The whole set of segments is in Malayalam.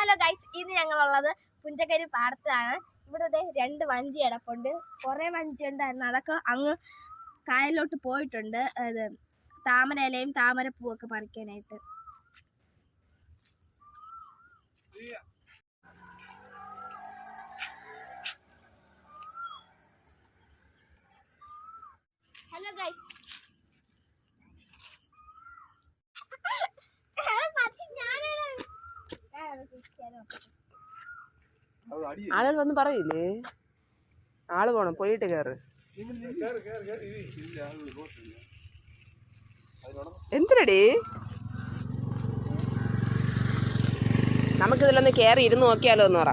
ഹലോ ഗൈസ്, ഇന്ന് ഞങ്ങളുള്ളത് പുഞ്ചക്കരി പാടത്താണ്. ഇവിടെ 2 വഞ്ചി കിടപ്പുണ്ട്. കുറേ വഞ്ചി ഉണ്ടായിരുന്നു, അതൊക്കെ അങ്ങ് കായലിലോട്ട് പോയിട്ടുണ്ട്. താമര ഇലയും താമരപ്പൂവൊക്കെ പറിക്കാനായിട്ട്. ഹലോ ഗൈസ്, ആളുകൾ വന്ന് പറയില്ലേ? ആള് പോണം, പോയിട്ട് കയറ്. എന്തിനടി നമുക്കിതിലൊന്ന് കയറി ഇരുന്ന് നോക്കിയാലോ എന്ന് പറ.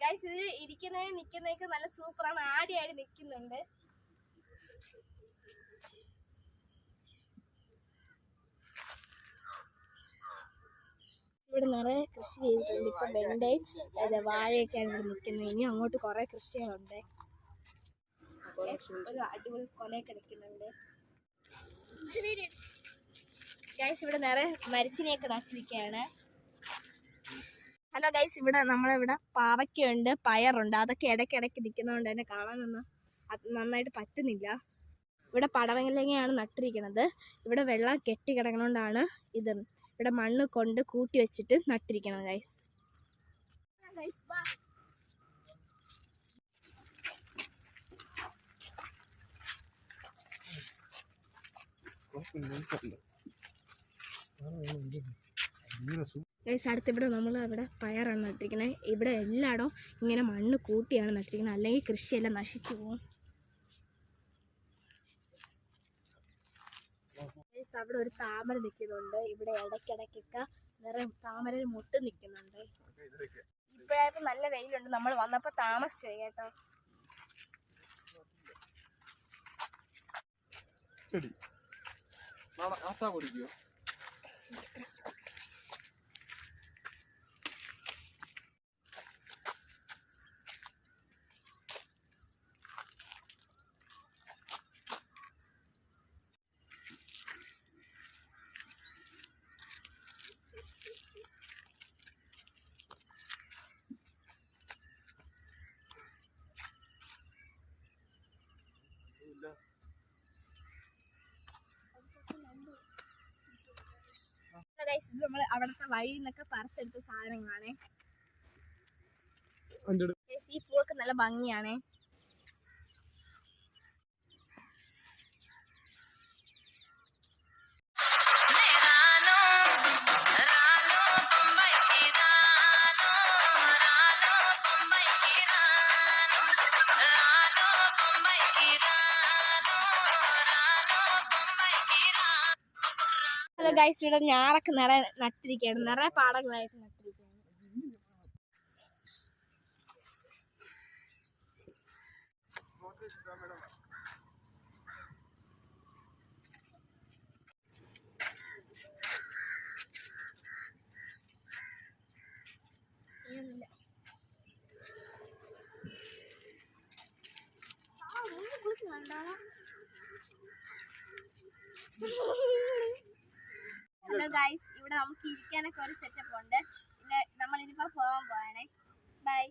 ഗൈസ്, ഇത് നിക്കുന്നതൊക്കെ നല്ല സൂപ്പറാണ്. ആടി നിൽക്കുന്നുണ്ട്. ഇവിടെ നിറയെ കൃഷി ചെയ്തിട്ടുണ്ട്. ഇപ്പൊ വെണ്ടയും വാഴയൊക്കെയാണ് ഇവിടെ നിൽക്കുന്നത്. ഇനി അങ്ങോട്ട് കുറെ കൃഷികളുണ്ട്. ഒരു അടിപൊളി കൊലയൊക്കെ നിൽക്കുന്നുണ്ട്. ഗൈസ്, ഇവിടെ നിറയെ മരിച്ചിനെയൊക്കെ നട്ടിരിക്കുകയാണ്. ഹലോ ഗൈസ്, ഇവിടെ നമ്മളിവിടെ പാവയ്ക്കുണ്ട്, പയറുണ്ട്. അതൊക്കെ ഇടയ്ക്കിടയ്ക്ക് നിൽക്കുന്നതുകൊണ്ട് തന്നെ കാണാനൊന്നും നന്നായിട്ട് പറ്റുന്നില്ല. ഇവിടെ പടവലങ്ങയാണ് നട്ടിരിക്കുന്നത്. ഇവിടെ വെള്ളം കെട്ടി കിടക്കുന്നതുകൊണ്ടാണ് ഇത് ഇവിടെ മണ്ണ് കൊണ്ട് കൂട്ടി വെച്ചിട്ട് നട്ടിരിക്കണം ഗൈസ്. ഗൈസ്, അടുത്ത് ഇവിടെ ഇവിടെ പയറാണ് നട്ടിരിക്കുന്നത്. ഇവിടെ എല്ലായിടവും ഇങ്ങനെ മണ്ണ് കൂട്ടിയാണ് നട്ടിരിക്കുന്നത്, അല്ലെങ്കിൽ കൃഷിയെല്ലാം നശിച്ചു പോകും. അവിടെ ഒരു താമര നിൽക്കുന്നുണ്ട്. ഇവിടെ ഇടയ്ക്കിടയ്ക്കൊക്കെ നിറയെ താമര മുട്ട് നിൽക്കുന്നുണ്ട്. ഇപ്പോഴായപ്പോ നല്ല വെയിലുണ്ട്. നമ്മൾ വന്നപ്പോ താമസിച്ചു പോയി കേട്ടോ. ഇത് നമ്മൾ അവിടുത്തെ വഴിയിൽ നിന്നൊക്കെ പറിച്ചെടുത്ത സാധനങ്ങളാണ്. ഈ പൂവൊക്കെ നല്ല ഭംഗിയാണ്. ഹലോ ഗൈസ്, ഇവിടെ ഞാറൊക്കെ നിറയെ നട്ടിരിക്കുകയാണ്. നിറയെ പാടങ്ങളായിട്ട് നട്ടിരിക്കുകയാണ്. ഹലോ ഗൈസ്, ഇവിടെ നമുക്ക് ഇരിക്കാനൊക്കെ ഒരു സെറ്റപ്പ് ഉണ്ട്. പിന്നെ നമ്മളിനിപ്പോ പോകാൻ പോവാണേ. ബൈ.